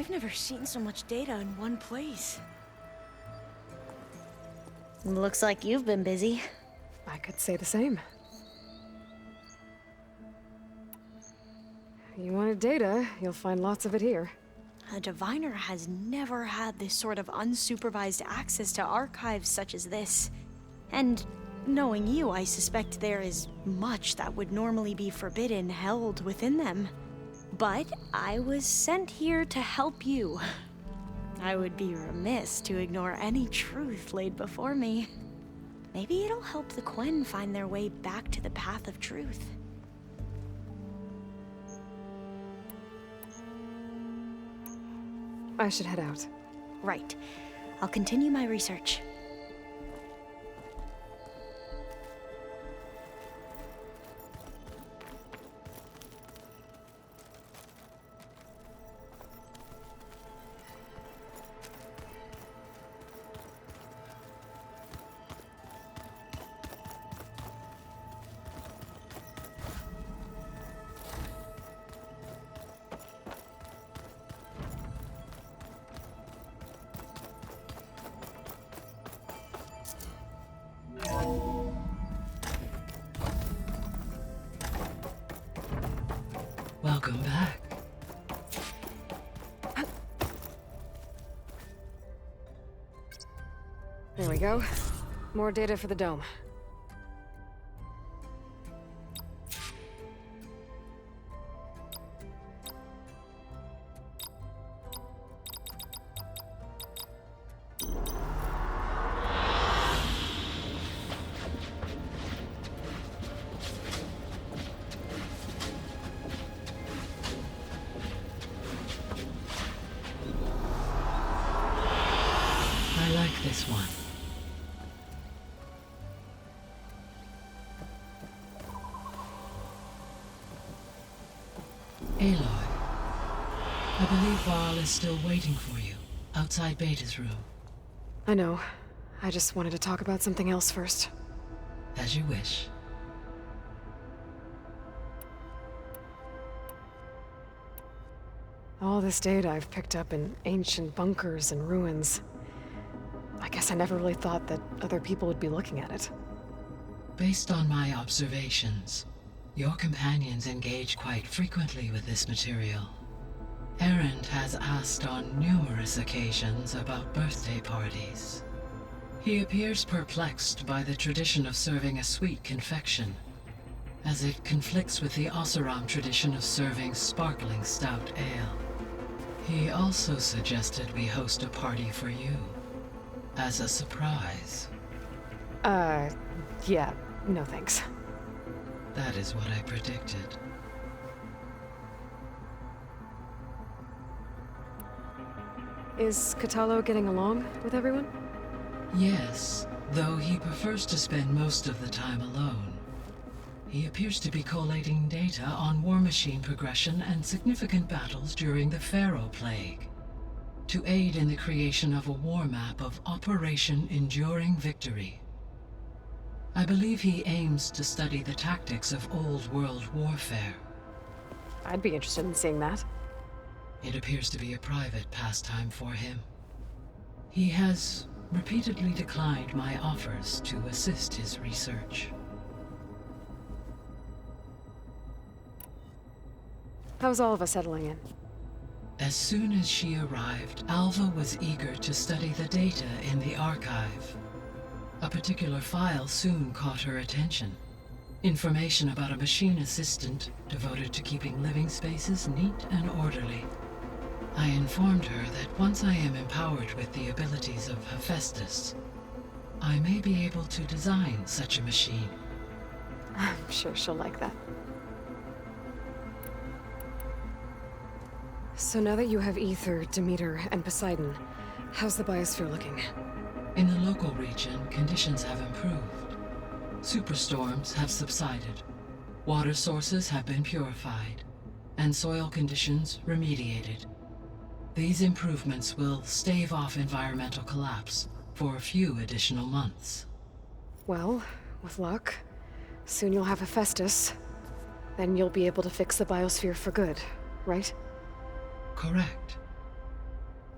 I've never seen so much data in one place. Looks like you've been busy. I could say the same. You wanted data, you'll find lots of it here. A diviner has never had this sort of unsupervised access to archives such as this. And knowing you, I suspect there is much that would normally be forbidden held within them. But I was sent here to help you. I would be remiss to ignore any truth laid before me. Maybe it'll help the Quen find their way back to the path of truth. I should head out. Right. I'll continue my research. Welcome back. There we go. More data for the dome. I like this one. Aloy, I believe Varl is still waiting for you, outside Beta's room. I know. I just wanted to talk about something else first. As you wish. All this data I've picked up in ancient bunkers and ruins. I guess I never really thought that other people would be looking at it. Based on my observations, your companions engage quite frequently with this material. Erend has asked on numerous occasions about birthday parties. He appears perplexed by the tradition of serving a sweet confection, as it conflicts with the Oseram tradition of serving sparkling stout ale. He also suggested we host a party for you, as a surprise. Yeah, no thanks. That is what I predicted. Is Katalo getting along with everyone? Yes, though he prefers to spend most of the time alone. He appears to be collating data on war machine progression and significant battles during the Pharaoh Plague, to aid in the creation of a war map of Operation Enduring Victory. I believe he aims to study the tactics of old world warfare. I'd be interested in seeing that. It appears to be a private pastime for him. He has repeatedly declined my offers to assist his research. How's Alva settling in? As soon as she arrived, Alva was eager to study the data in the archive. A particular file soon caught her attention. Information about a machine assistant devoted to keeping living spaces neat and orderly. I informed her that once I am empowered with the abilities of Hephaestus, I may be able to design such a machine. I'm sure she'll like that. So now that you have Ether, Demeter, and Poseidon, how's the biosphere looking? In the local region, conditions have improved. Superstorms have subsided. Water sources have been purified, and soil conditions remediated. These improvements will stave off environmental collapse for a few additional months. Well, with luck, soon you'll have Hephaestus. Then you'll be able to fix the biosphere for good, right? Correct.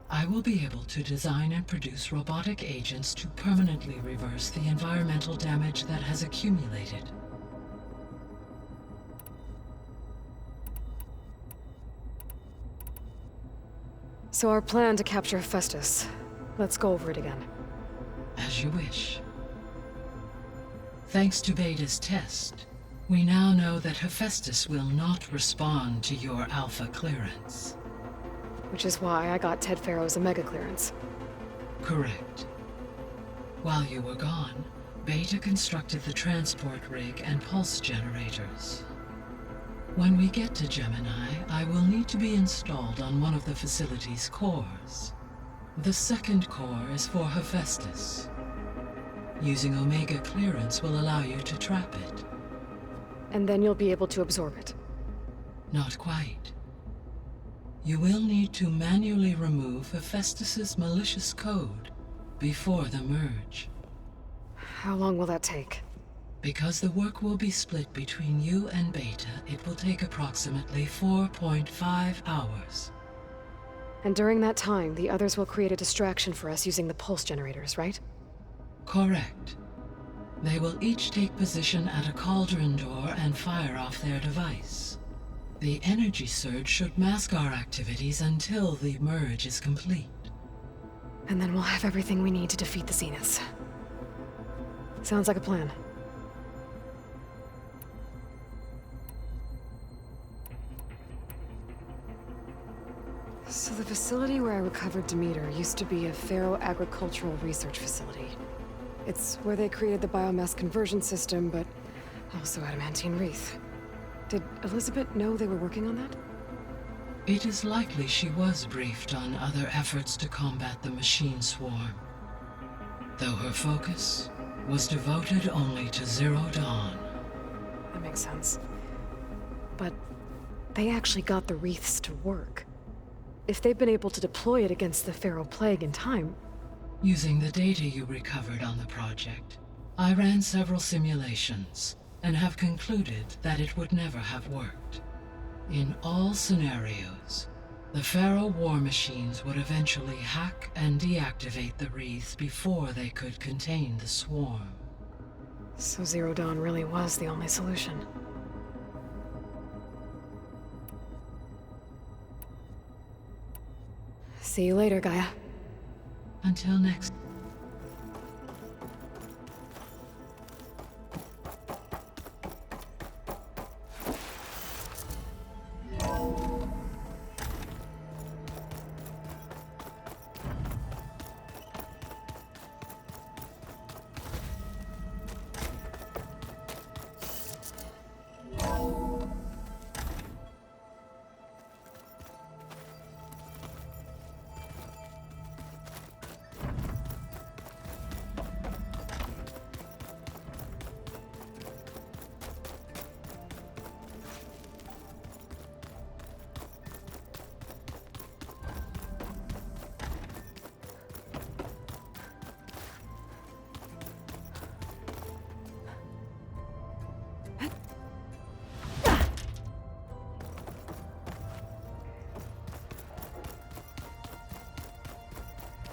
I will be able to design and produce robotic agents to permanently reverse the environmental damage that has accumulated. So our plan to capture Hephaestus. Let's go over it again. As you wish. Thanks to Beta's test, we now know that Hephaestus will not respond to your Alpha clearance. Which is why I got Ted Farrow's Omega clearance. Correct. While you were gone, Beta constructed the transport rig and pulse generators. When we get to Gemini, I will need to be installed on one of the facility's cores. The second core is for Hephaestus. Using Omega clearance will allow you to trap it. And then you'll be able to absorb it. Not quite. You will need to manually remove Hephaestus's malicious code before the merge. How long will that take? Because the work will be split between you and Beta, it will take approximately 4.5 hours. And during that time, the others will create a distraction for us using the pulse generators, right? Correct. They will each take position at a cauldron door and fire off their device. The energy surge should mask our activities until the merge is complete. And then we'll have everything we need to defeat the Zeniths. Sounds like a plan. So the facility where I recovered Demeter used to be a Pharaoh agricultural research facility. It's where they created the biomass conversion system, but also adamantine wreath. Did Elizabeth know they were working on that? It is likely she was briefed on other efforts to combat the machine swarm, though her focus was devoted only to Zero Dawn. That makes sense. But they actually got the wreaths to work. If they've been able to deploy it against the Pharaoh Plague in time... Using the data you recovered on the project, I ran several simulations and have concluded that it would never have worked. In all scenarios, the Pharaoh war machines would eventually hack and deactivate the wreaths before they could contain the swarm. So Zero Dawn really was the only solution. See you later, Gaia. Until next.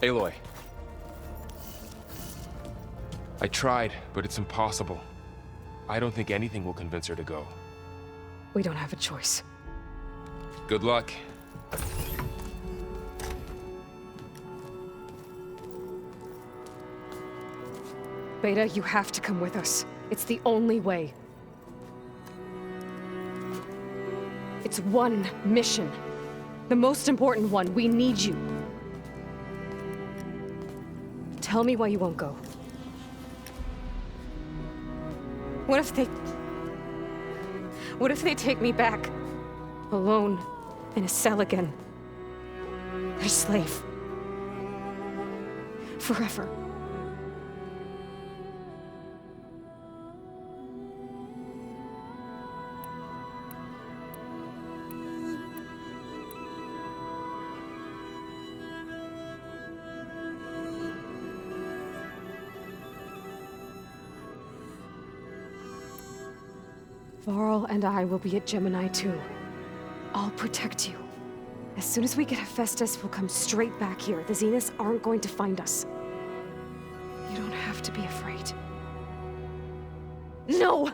Aloy. I tried, but it's impossible. I don't think anything will convince her to go. We don't have a choice. Good luck. Beta, you have to come with us. It's the only way. It's one mission. The most important one. We need you. Tell me why you won't go. What if they take me back? Alone, in a cell again. Their slave. Forever. Varl and I will be at Gemini too. I'll protect you. As soon as we get Hephaestus, we'll come straight back here. The Zeniths aren't going to find us. You don't have to be afraid. No!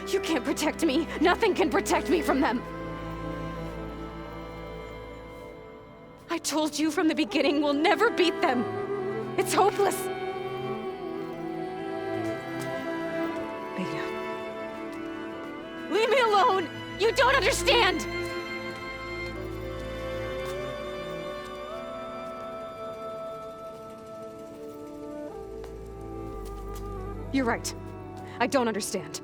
You can't protect me. Nothing can protect me from them. I told you from the beginning we'll never beat them. It's hopeless. Beta. Leave me alone! You don't understand! You're right. I don't understand.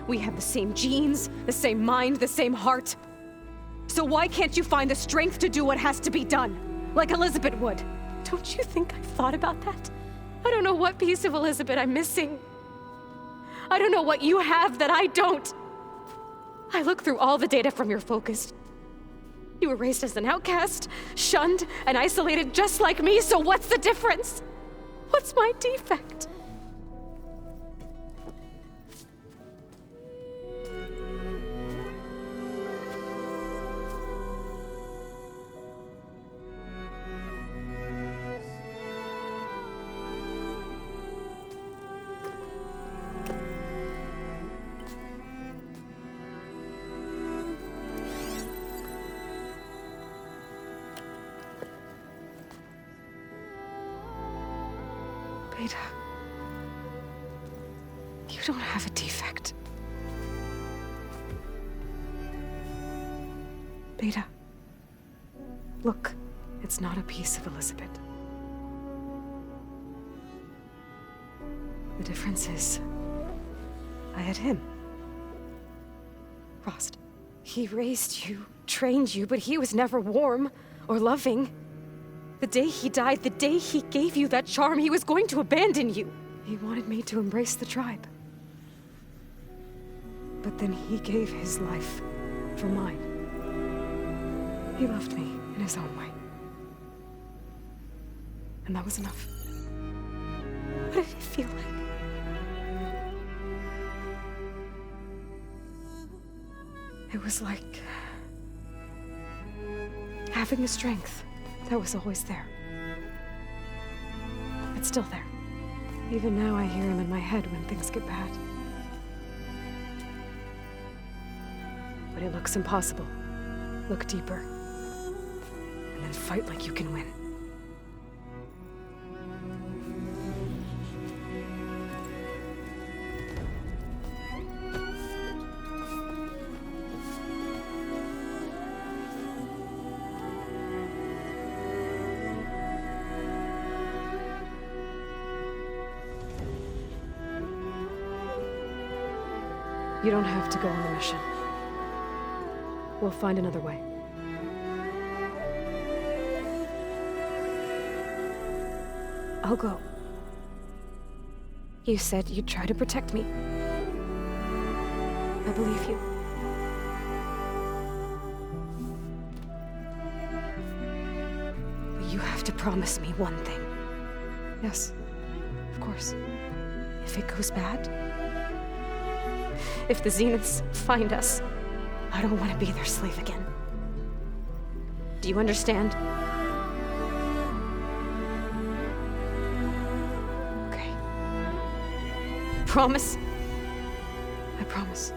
We have the same genes, the same mind, the same heart. So why can't you find the strength to do what has to be done? Like Elizabeth would. Don't you think I've thought about that? I don't know what piece of Elizabeth I'm missing. I don't know what you have that I don't. I look through all the data from your focus. You were raised as an outcast, shunned, and isolated just like me, so what's the difference? What's my defect? Beta, you don't have a defect. Beta, look, it's not a piece of Elizabeth. The difference is, I had him. Frost. He raised you, trained you, but he was never warm or loving. The day he died, the day he gave you that charm, he was going to abandon you. He wanted me to embrace the tribe. But then he gave his life for mine. He loved me in his own way. And that was enough. What did it feel like? It was like having the strength that was always there. It's still there. Even now I hear him in my head when things get bad. But it looks impossible. Look deeper. And then fight like you can win. You don't have to go on the mission. We'll find another way. I'll go. You said you'd try to protect me. I believe you. But you have to promise me one thing. Yes, of course. If it goes bad, if the Zeniths find us, I don't want to be their slave again. Do you understand? Okay. Promise? I promise.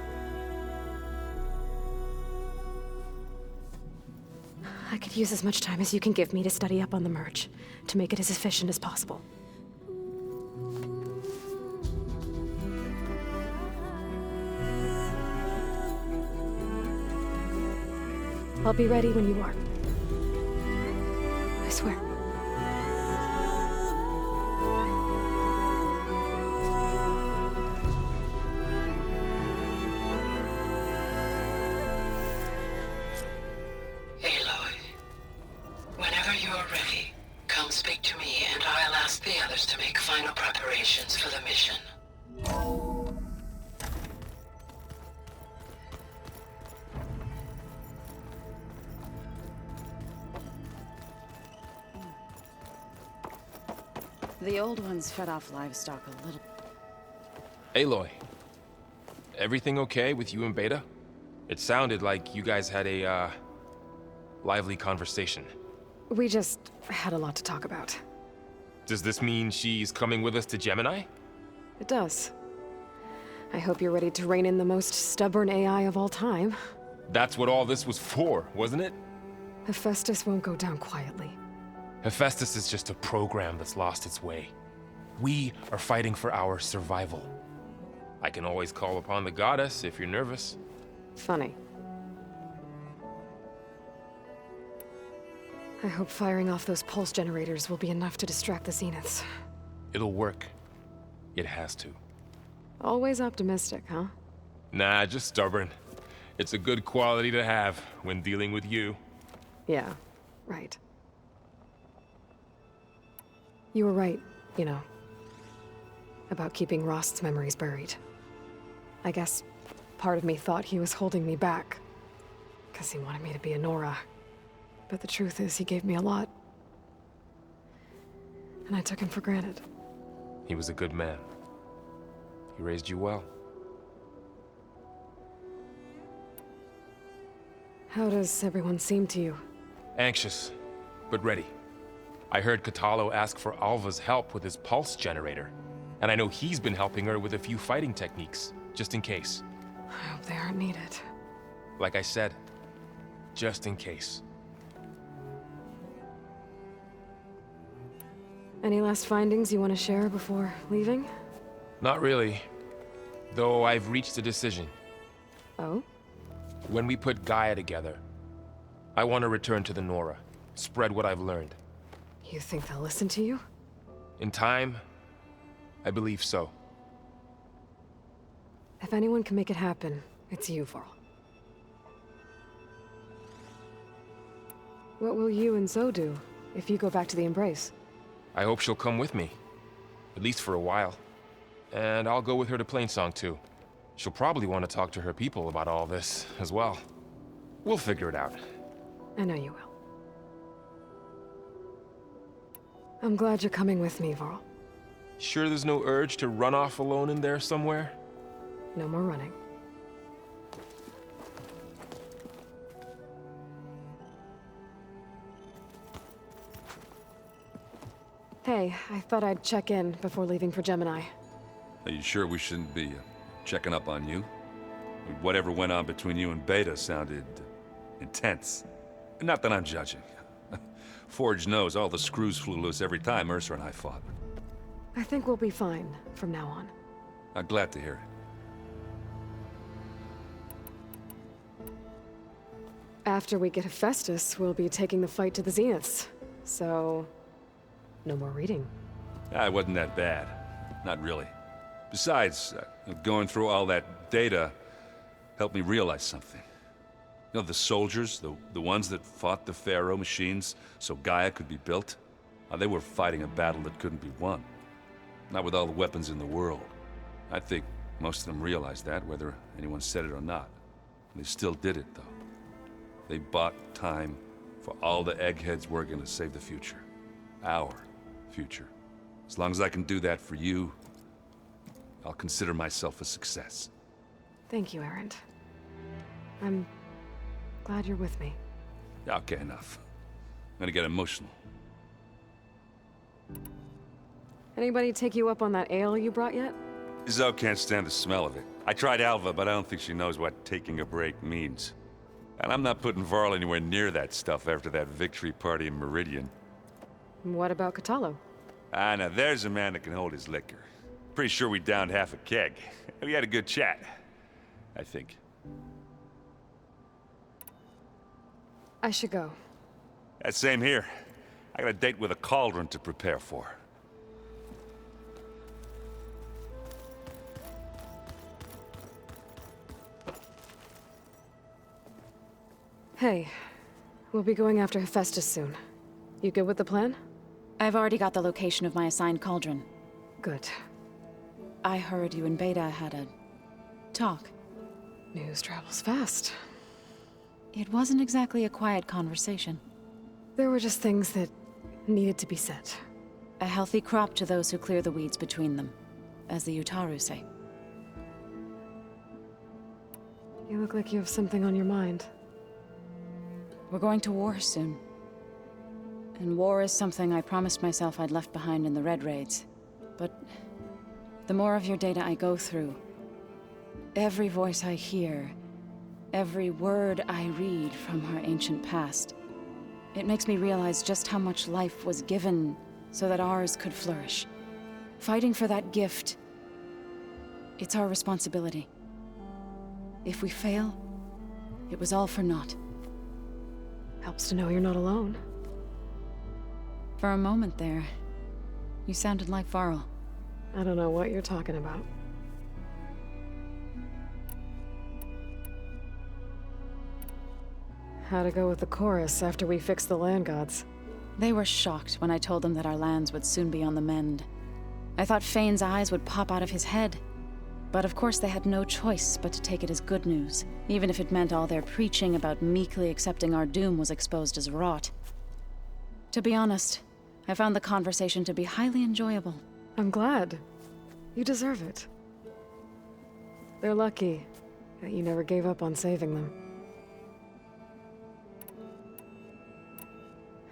I could use as much time as you can give me to study up on the merge, to make it as efficient as possible. I'll be ready when you are. I swear. Aloy, whenever you're ready, come speak to me and I'll ask the others to make final preparations for the mission. The old ones fed off livestock a little. Aloy, everything okay with you and Beta? It sounded like you guys had a, lively conversation. We just had a lot to talk about. Does this mean she's coming with us to Gemini? It does. I hope you're ready to rein in the most stubborn AI of all time. That's what all this was for, wasn't it? Hephaestus won't go down quietly. Hephaestus is just a program that's lost its way. We are fighting for our survival. I can always call upon the goddess if you're nervous. Funny. I hope firing off those pulse generators will be enough to distract the Zeniths. It'll work. It has to. Always optimistic, huh? Nah, just stubborn. It's a good quality to have when dealing with you. Yeah, right. You were right, you know. About keeping Rost's memories buried. I guess part of me thought he was holding me back. 'Cause he wanted me to be a Nora. But the truth is, he gave me a lot. And I took him for granted. He was a good man. He raised you well. How does everyone seem to you? Anxious, but ready. I heard Catalo ask for Alva's help with his pulse generator. And I know he's been helping her with a few fighting techniques, just in case. I hope they aren't needed. Like I said, just in case. Any last findings you want to share before leaving? Not really. Though I've reached a decision. Oh? When we put Gaia together, I want to return to the Nora. Spread what I've learned. You think they'll listen to you? In time, I believe so. If anyone can make it happen, it's you, Varl. What will you and Zoe do if you go back to the Embrace? I hope she'll come with me. At least for a while. And I'll go with her to Plainsong too. She'll probably want to talk to her people about all this as well. We'll figure it out. I know you will. I'm glad you're coming with me, Varl. Sure there's no urge to run off alone in there somewhere? No more running. Hey, I thought I'd check in before leaving for Gemini. Are you sure we shouldn't be checking up on you? Whatever went on between you and Beta sounded intense. Not that I'm judging. Forge knows all the screws flew loose every time Ursa and I fought. I think we'll be fine from now on. I'm glad to hear it. After we get Hephaestus, we'll be taking the fight to the Zeniths. So, no more reading. It wasn't that bad. Not really. Besides, going through all that data helped me realize something. You know, the soldiers, the ones that fought the Pharaoh machines so Gaia could be built, they were fighting a battle that couldn't be won. Not with all the weapons in the world. I think most of them realized that, whether anyone said it or not. They still did it, though. They bought time for all the eggheads working to save the future. Our future. As long as I can do that for you, I'll consider myself a success. Thank you, Erend. I'm glad you're with me. Okay, enough. I'm gonna get emotional. Anybody take you up on that ale you brought yet? Zoe can't stand the smell of it. I tried Alva, but I don't think she knows what taking a break means. And I'm not putting Varl anywhere near that stuff after that victory party in Meridian. What about Catalo? Now there's a man that can hold his liquor. Pretty sure we downed half a keg. We had a good chat, I think. I should go. Same here. I got a date with a cauldron to prepare for. Hey, we'll be going after Hephaestus soon. You good with the plan? I've already got the location of my assigned cauldron. Good. I heard you and Beta had a talk. News travels fast. It wasn't exactly a quiet conversation. There were just things that needed to be said. A healthy crop to those who clear the weeds between them, as the Utaru say. You look like you have something on your mind. We're going to war soon. And war is something I promised myself I'd left behind in the Red Raids. But the more of your data I go through, every voice I hear, every word I read from our ancient past, it makes me realize just how much life was given so that ours could flourish. Fighting for that gift, it's our responsibility. If we fail, it was all for naught. Helps to know you're not alone. For a moment there, you sounded like Varl. I don't know what you're talking about. How to go with the chorus after we fixed the land gods? They were shocked when I told them that our lands would soon be on the mend. I thought Fane's eyes would pop out of his head. But of course they had no choice but to take it as good news, even if it meant all their preaching about meekly accepting our doom was exposed as rot. To be honest, I found the conversation to be highly enjoyable. I'm glad. You deserve it. They're lucky that you never gave up on saving them.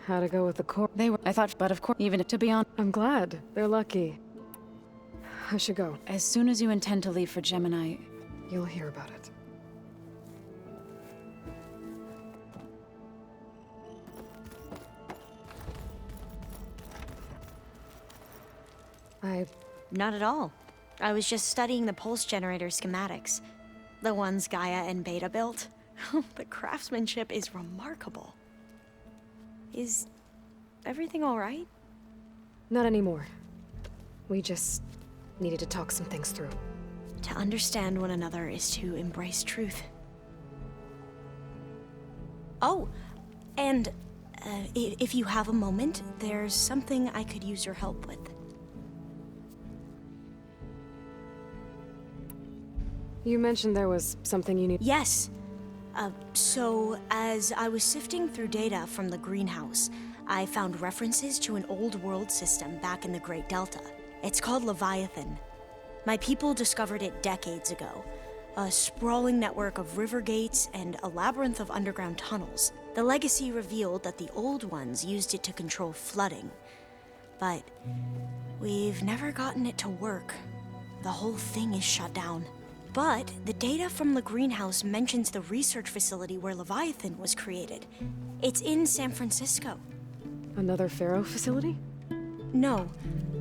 How to go with the core? They were, I thought, but of course, even to be honest. I'm glad. They're lucky. I should go. As soon as you intend to leave for Gemini, You'll hear about it. Not at all. I was just studying the pulse generator schematics. The ones Gaia and Beta built. The craftsmanship is remarkable. Is everything all right? Not anymore. We just needed to talk some things through. To understand one another is to embrace truth. Oh, and if you have a moment, there's something I could use your help with. You mentioned there was something you need. Yes. So, as I was sifting through data from the greenhouse, I found references to an old world system back in the Great Delta. It's called Leviathan. My people discovered it decades ago. A sprawling network of river gates and a labyrinth of underground tunnels. The legacy revealed that the old ones used it to control flooding. But we've never gotten it to work. The whole thing is shut down. But the data from the greenhouse mentions the research facility where Leviathan was created. It's in San Francisco. Another Pharaoh facility? No.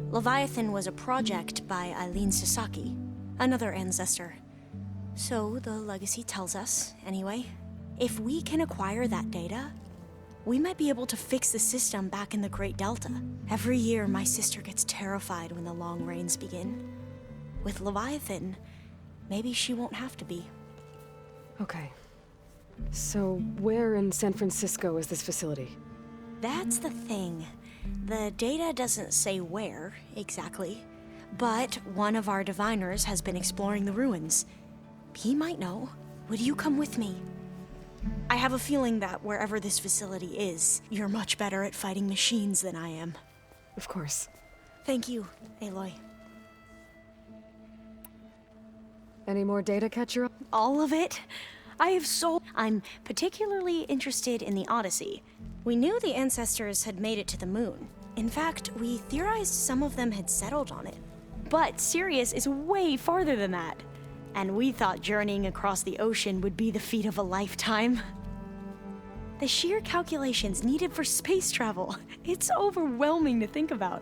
Leviathan was a project by Eileen Sasaki, another ancestor. So the legacy tells us, anyway. If we can acquire that data, we might be able to fix the system back in the Great Delta. Every year, my sister gets terrified when the long rains begin. With Leviathan, maybe she won't have to be. Okay. So, where in San Francisco is this facility? That's the thing. The data doesn't say where, exactly. But one of our diviners has been exploring the ruins. He might know. Would you come with me? I have a feeling that wherever this facility is, you're much better at fighting machines than I am. Of course. Thank you, Aloy. Any more data catcher up? All of it? I'm particularly interested in the Odyssey. We knew the ancestors had made it to the moon. In fact, we theorized some of them had settled on it. But Sirius is way farther than that. And we thought journeying across the ocean would be the feat of a lifetime. The sheer calculations needed for space travel, it's overwhelming to think about.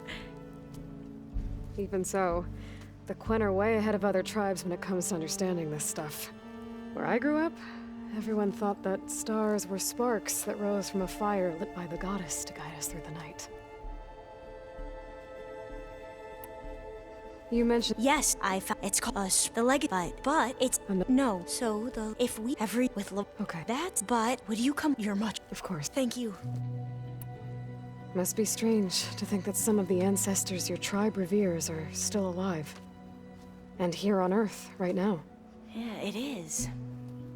Even so, the Quen are way ahead of other tribes when it comes to understanding this stuff. Where I grew up, everyone thought that stars were sparks that rose from a fire lit by the goddess to guide us through the night. You mentioned— Yes, I found it's called the leg, but it's no. So the if we every with Okay. That's but would you come? You're much. Of course. Thank you. Must be strange to think that some of the ancestors your tribe reveres are still alive. And here on Earth, right now. Yeah, it is.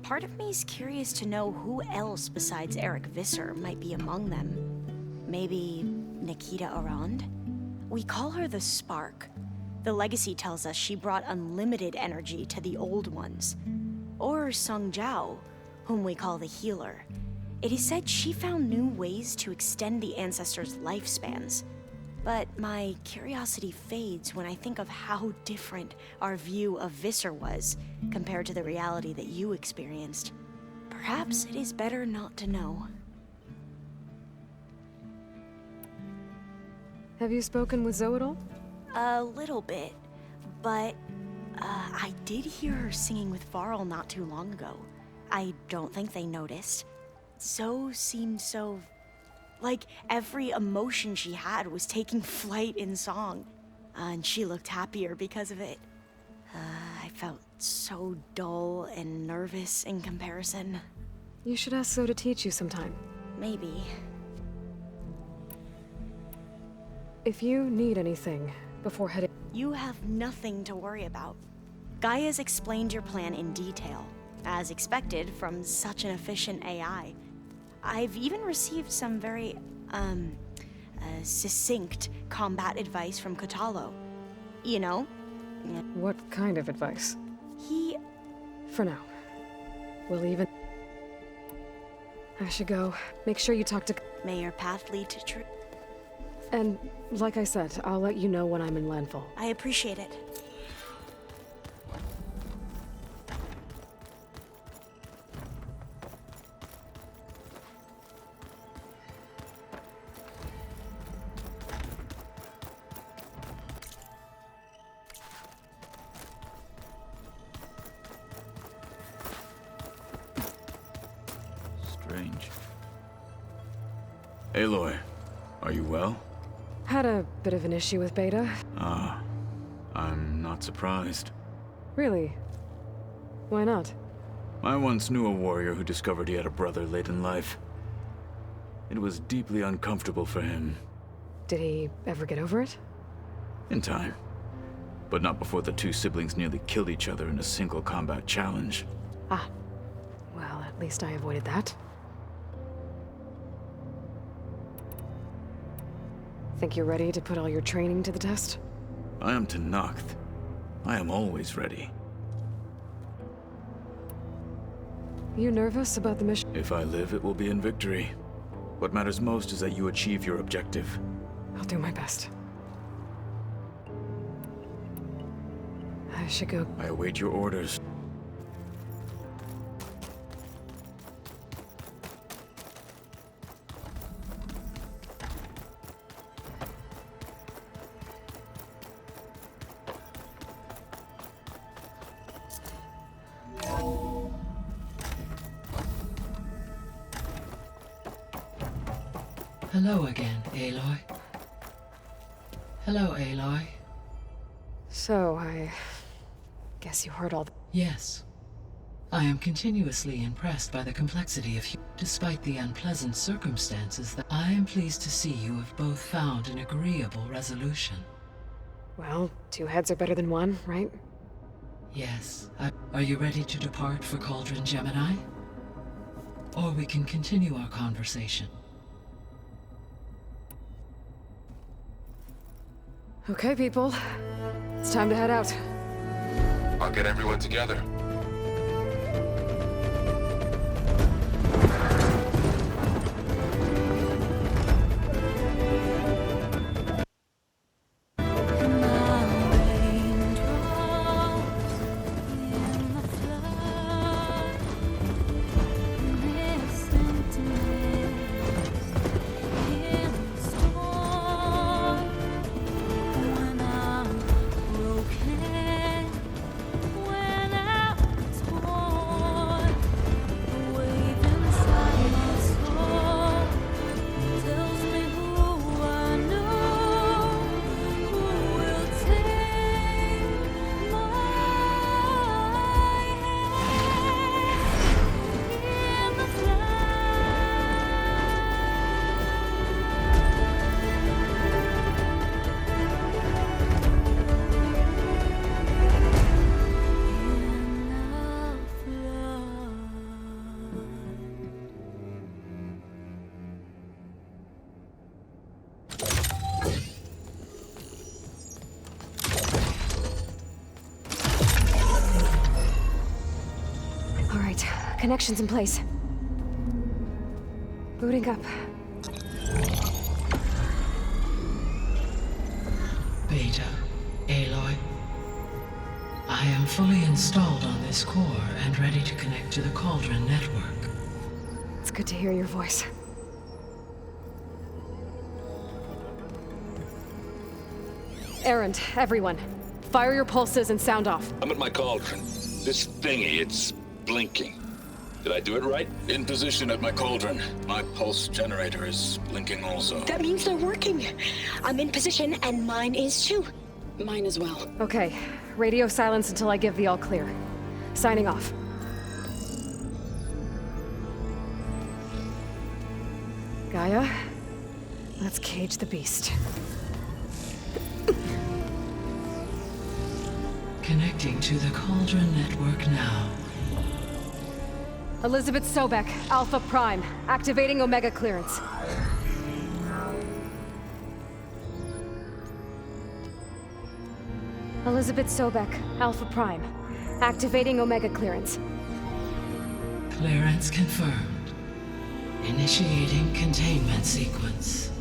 Part of me's curious to know who else besides Eric Visser might be among them. Maybe Nikita Arand? We call her the Spark. The legacy tells us she brought unlimited energy to the old ones. Or Sung Jiao, whom we call the Healer. It is said she found new ways to extend the ancestors' lifespans. But my curiosity fades when I think of how different our view of Visser was compared to the reality that you experienced. Perhaps it is better not to know. Have you spoken with Zoe at all? A little bit, but I did hear her singing with Varl not too long ago. I don't think they noticed. Zoe seemed so... like every emotion she had was taking flight in song. And she looked happier because of it. I felt so dull and nervous in comparison. You should ask Zoe to teach you sometime. Maybe. If you need anything before heading... You have nothing to worry about. Gaia's explained your plan in detail, as expected from such an efficient AI. I've even received some very, succinct combat advice from Kotalo. You know? What kind of advice? He... For now. We'll even... I should go. Make sure you talk to... May your path lead to truth. And, like I said, I'll let you know when I'm in landfall. I appreciate it. Strange. Aloy, are you well? Had a bit of an issue with Beta. Ah, I'm not surprised. Really? Why not? I once knew a warrior who discovered he had a brother late in life. It was deeply uncomfortable for him. Did he ever get over it? In time. But not before the two siblings nearly killed each other in a single combat challenge. Ah. Well, at least I avoided that. Think you're ready to put all your training to the test? I am to Nacht. I am always ready. You nervous about the mission? If I live, it will be in victory. What matters most is that you achieve your objective. I'll do my best. I should go. I await your orders. Hello again, Aloy. Hello, Aloy. So, I guess you heard all the... Yes. I am continuously impressed by the complexity of despite the unpleasant circumstances that I am pleased to see you have both found an agreeable resolution. Well, two heads are better than one, right? Yes. Are you ready to depart for Cauldron Gemini? Or we can continue our conversation. Okay, people. It's time to head out. I'll get everyone together. All right, connections in place. Booting up. Beta, Aloy. I am fully installed on this core and ready to connect to the Cauldron network. It's good to hear your voice. Erend, everyone. Fire your pulses and sound off. I'm at my cauldron. This thingy, it's blinking. Did I do it right? In position at my cauldron. My pulse generator is blinking also. That means they're working. I'm in position, and mine is too. Mine as well. Okay. Radio silence until I give the all clear. Signing off. Gaia, let's cage the beast. Connecting to the Cauldron network now. Elizabeth Sobek, Alpha Prime, activating Omega clearance. Elizabeth Sobek, Alpha Prime, activating Omega clearance. Clearance confirmed. Initiating containment sequence.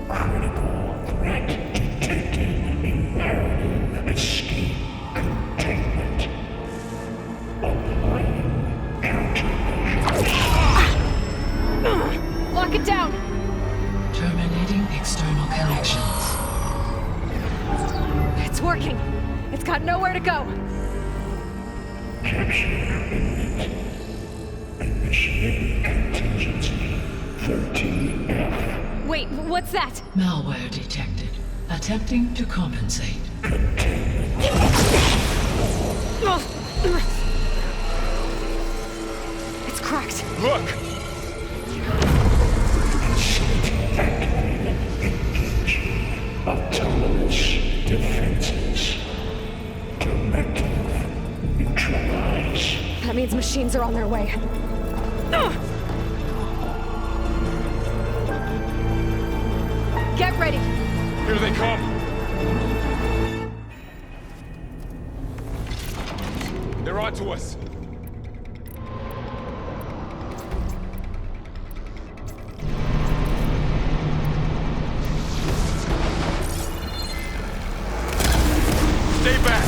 Critical threat detected. Imperative escape containment. Applying countermeasures. Lock it down! Terminating external connections. It's working. It's got nowhere to go. Capture imminent. Initiating contingency 13F. Wait, what's that? Malware detected. Attempting to compensate. It's cracked. Look! Autonomous defenses. Directive neutralize. That means machines are on their way. Get ready! Here they come! They're onto us! Stay back!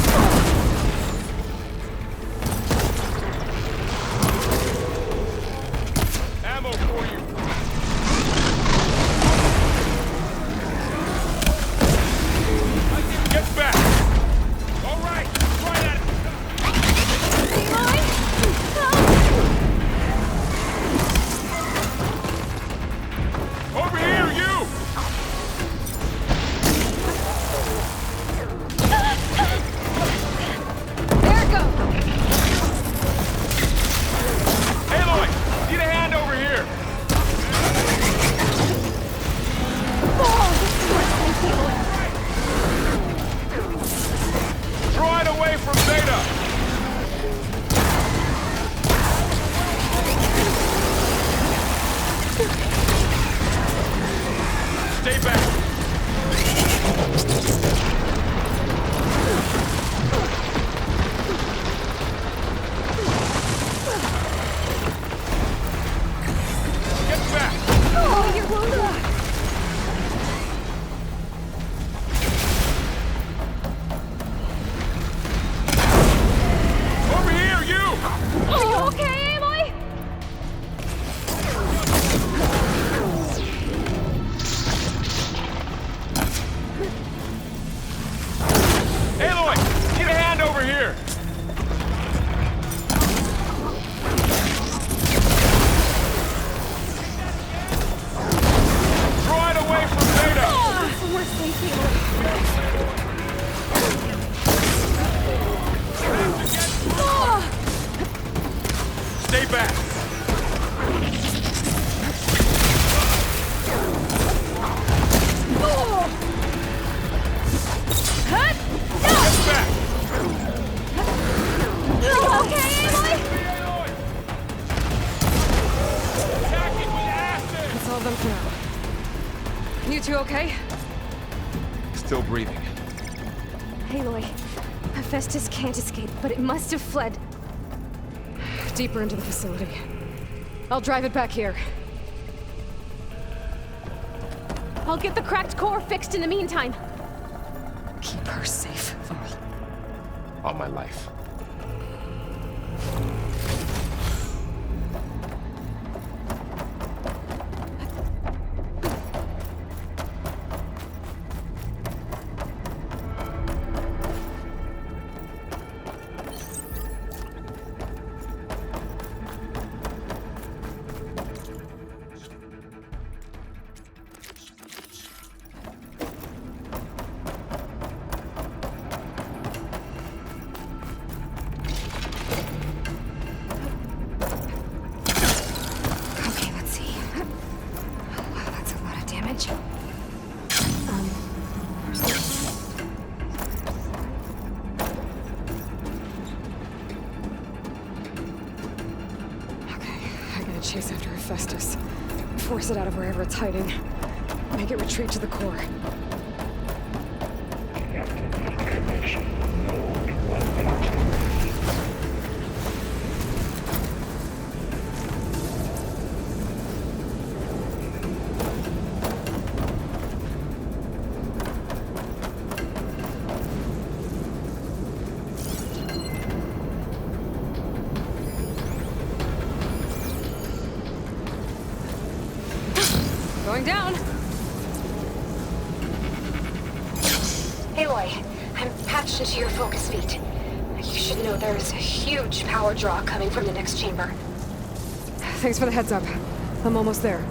Ammo for you! Get back! All right, right at it! Over here, you! There it goes! Aloy, need a hand over here! Draw it away from Beta! Stay back! Get back! Oh, you're wounded! Over here, you! Are you okay, Aloy? Aloy, need a hand over here! Draw it away from Beta! We're safe, Aloy. Stay back! Get back! Okay, Aloy? Attacking with acid! That's all of them for now. You two okay? Still breathing. Aloy, Hephaestus can't escape, but it must have fled deeper into the facility. I'll drive it back here. I'll get the cracked core fixed in the meantime. Keep her safe, Varl. All my life. Okay, let's see. Oh, wow, that's a lot of damage. Okay, I gotta chase after Hephaestus. Force it out of wherever it's hiding. Make it retreat to the core. Deactivate connection. Node 183. Going down! Aloy, I'm patched into your focus feed. You should know there's a huge power draw coming from the next chamber. Thanks for the heads up. I'm almost there.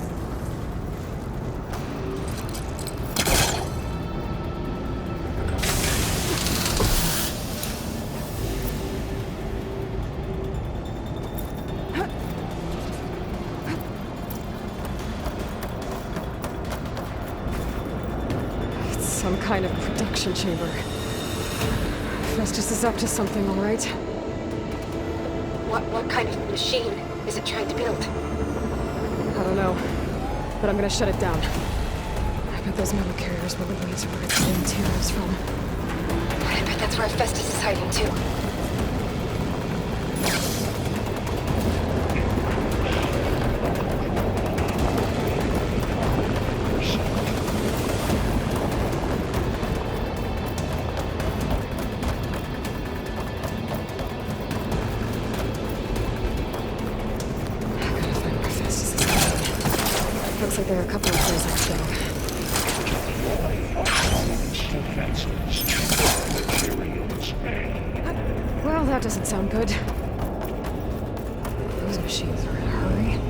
It's some kind of production chamber. Hephaestus is up to something, all right? What kind of machine is it trying to build? I don't know, but I'm gonna shut it down. I bet those metal carriers will lead me to where it's getting materials from. I bet that's where Hephaestus is hiding too. Looks like there are a couple of places to go. Defenses. Materials. Well, that doesn't sound good. Those machines are in a hurry.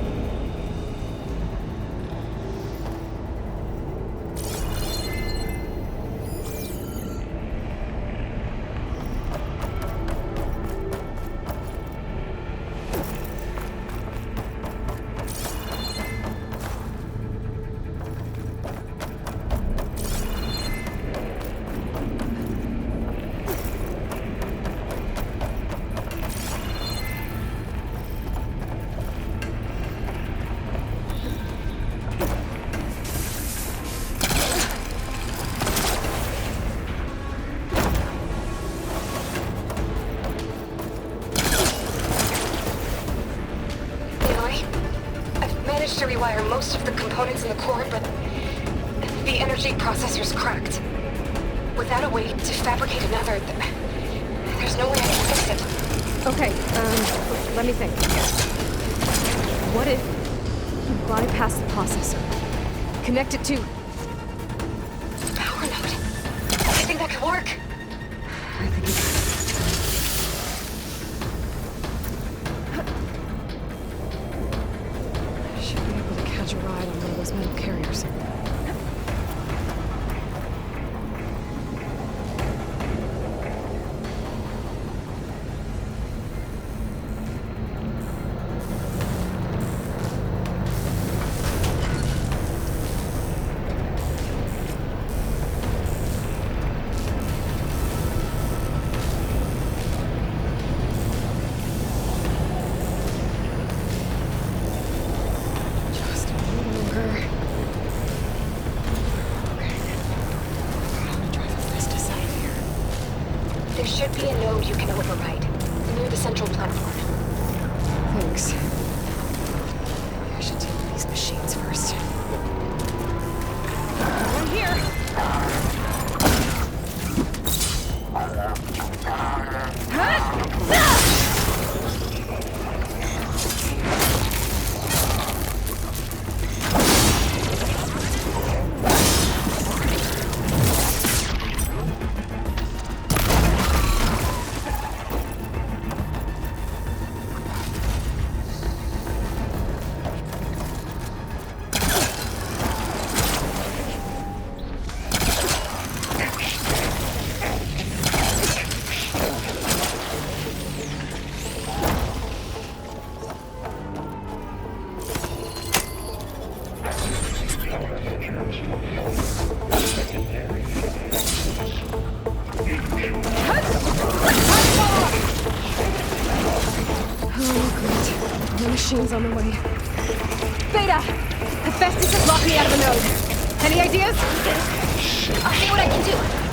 To rewire most of the components in the core, but the energy processor's cracked. Without a way to fabricate another, there's no way I can fix it. Okay, let me think. What if you bypass the processor? Connect it to... Power node. I think that could work. I think it's... Catch a ride on one of those metal carriers. There should be a node you can override, near the central platform. Thanks. I should deal with these machines first. machines on the way. Beta! Hephaestus has locked me out of the node. Any ideas? I'll see what I can do.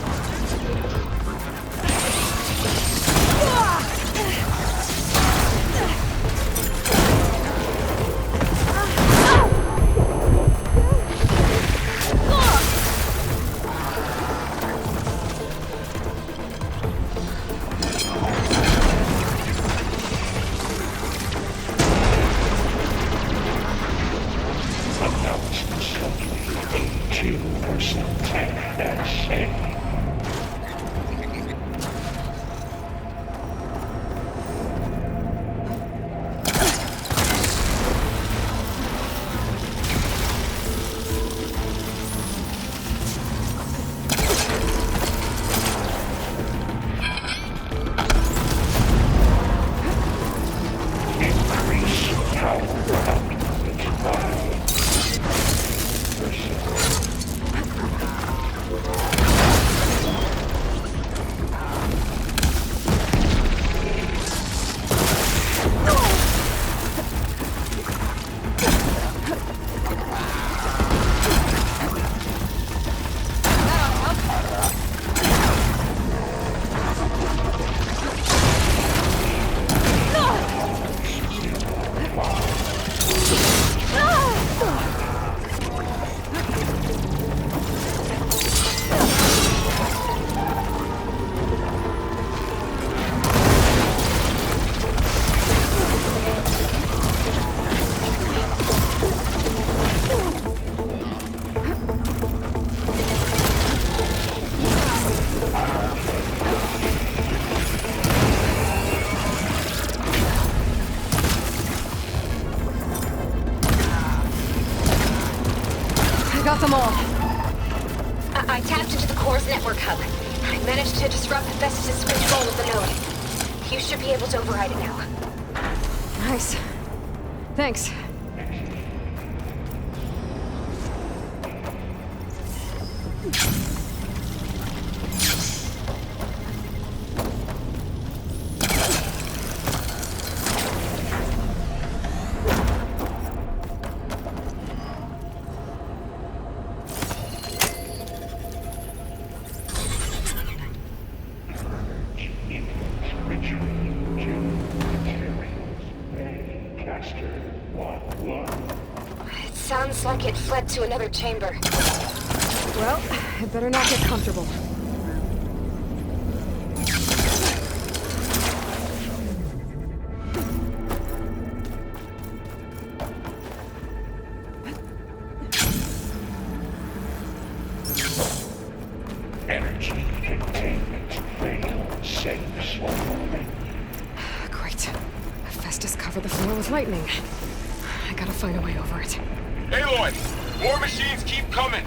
Got them all. I tapped into the core's network hub. I managed to disrupt Hephaestus' control of the node. You should be able to override it now. Nice. Thanks. It sounds like it fled to another chamber. Well, it better not get comfortable. Energy containment failed. Save slowly. Great. Hephaestus covered the floor with lightning. I gotta find a way over it. Aloy! More machines keep coming!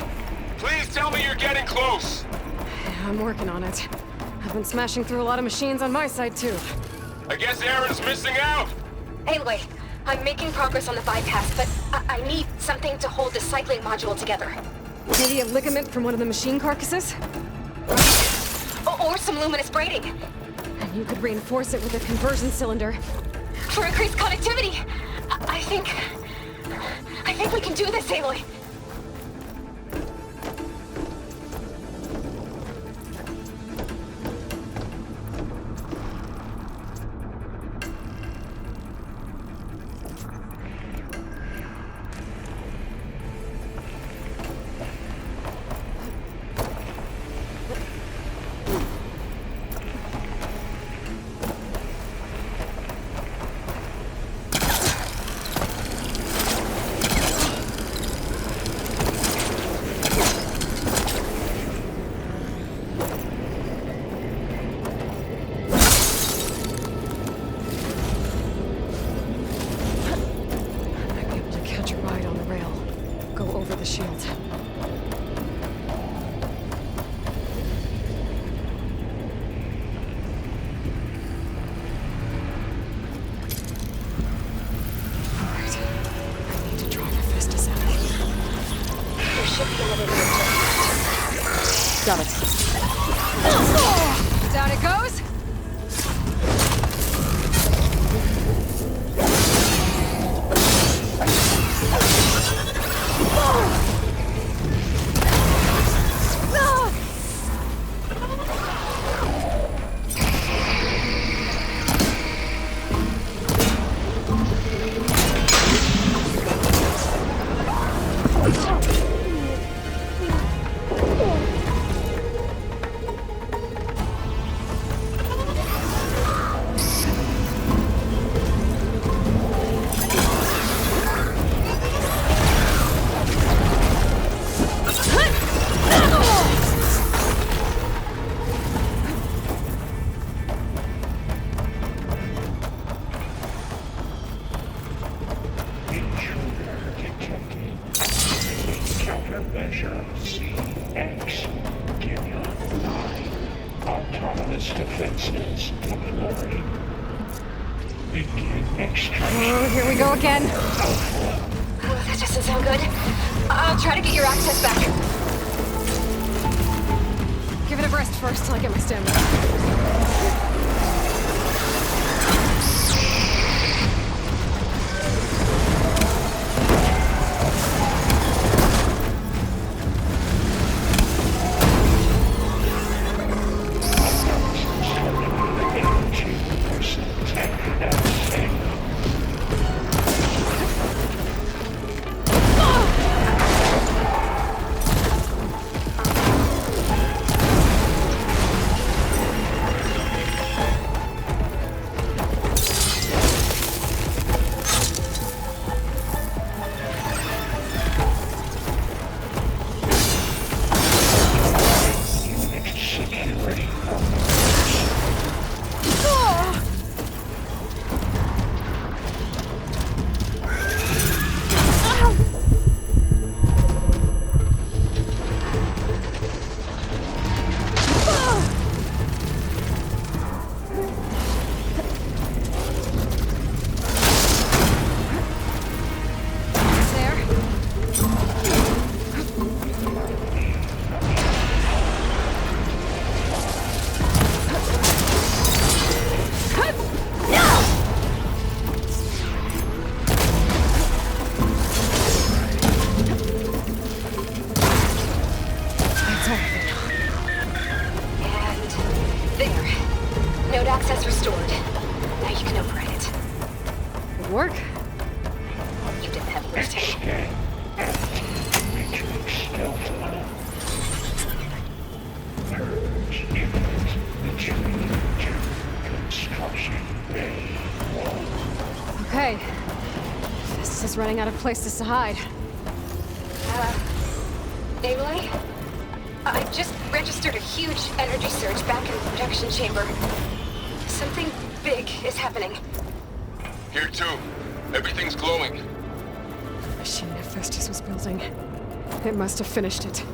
Please tell me you're getting close! I'm working on it. I've been smashing through a lot of machines on my side, too. I guess Aaron's missing out! Aloy, I'm making progress on the bypass, but I need something to hold the cycling module together. Maybe a ligament from one of the machine carcasses? Or some luminous braiding. And you could reinforce it with a conversion cylinder. For increased connectivity! I think we can do this, Aloy. Autonomous defenses deployed. Begin extraction. Oh, here we go again. Oh, that doesn't sound good. I'll try to get your access back. Give it a rest first till I get my stamina. Node access restored. Now you can override it. Good work. You did the heavy lifting. Matrix stealth mode. Purge imminent. Retreat to construction bay. Okay. Hephaestus is running out of places to hide. Aloy? I just registered a huge energy surge back in the production chamber. Something big is happening. Here too. Everything's glowing. The machine Hephaestus was building. It must have finished it.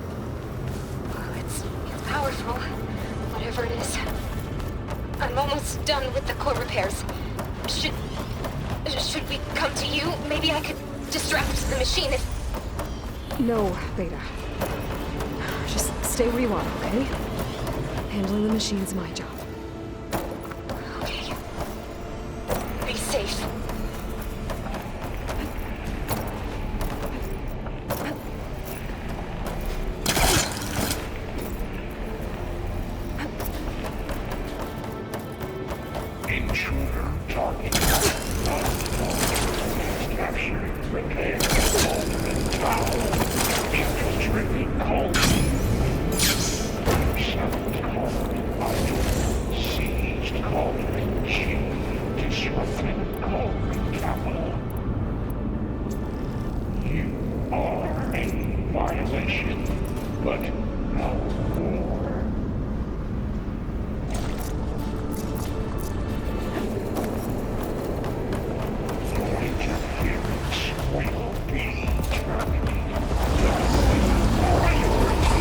Oh, it's powerful. Whatever it is. I'm almost done with the core repairs. Should we come to you? Maybe I could distract the machine if... No, Beta. Just stay where you are, okay? Handling the machine's my job. Okay. Be safe. Intruder target. Capture, repair, Cauldron Tower. Infiltrating Cauldron. Intercept Cauldron Idol. Seized Cauldron G. Disrupting Cauldron Kappa. You are a violation, but no more. Interference will be terminated. Priority.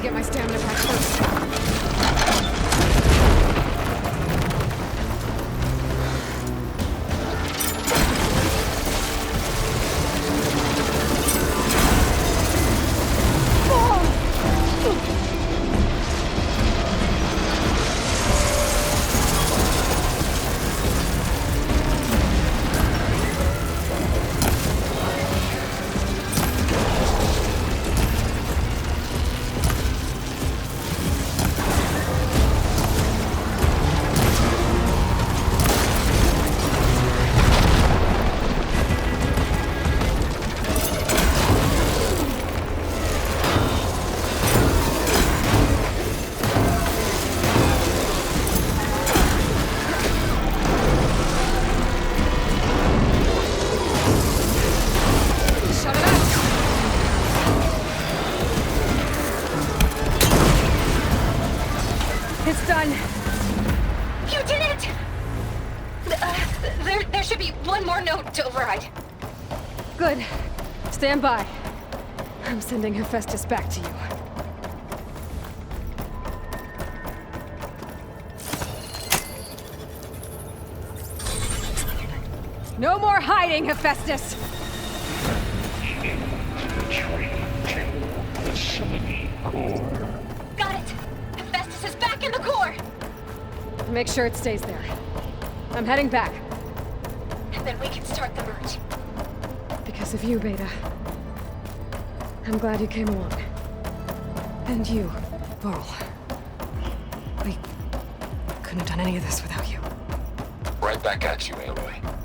to get my stamina back first. It's done. You did it! There should be one more note to override. Good. Stand by. I'm sending Hephaestus back to you. No more hiding, Hephaestus! Facility core. Got it! Hephaestus is back in the core! Make sure it stays there. I'm heading back. And then we can start the merge. Because of you, Beta. I'm glad you came along. And you, Varl. We couldn't have done any of this without you. Right back at you, Aloy.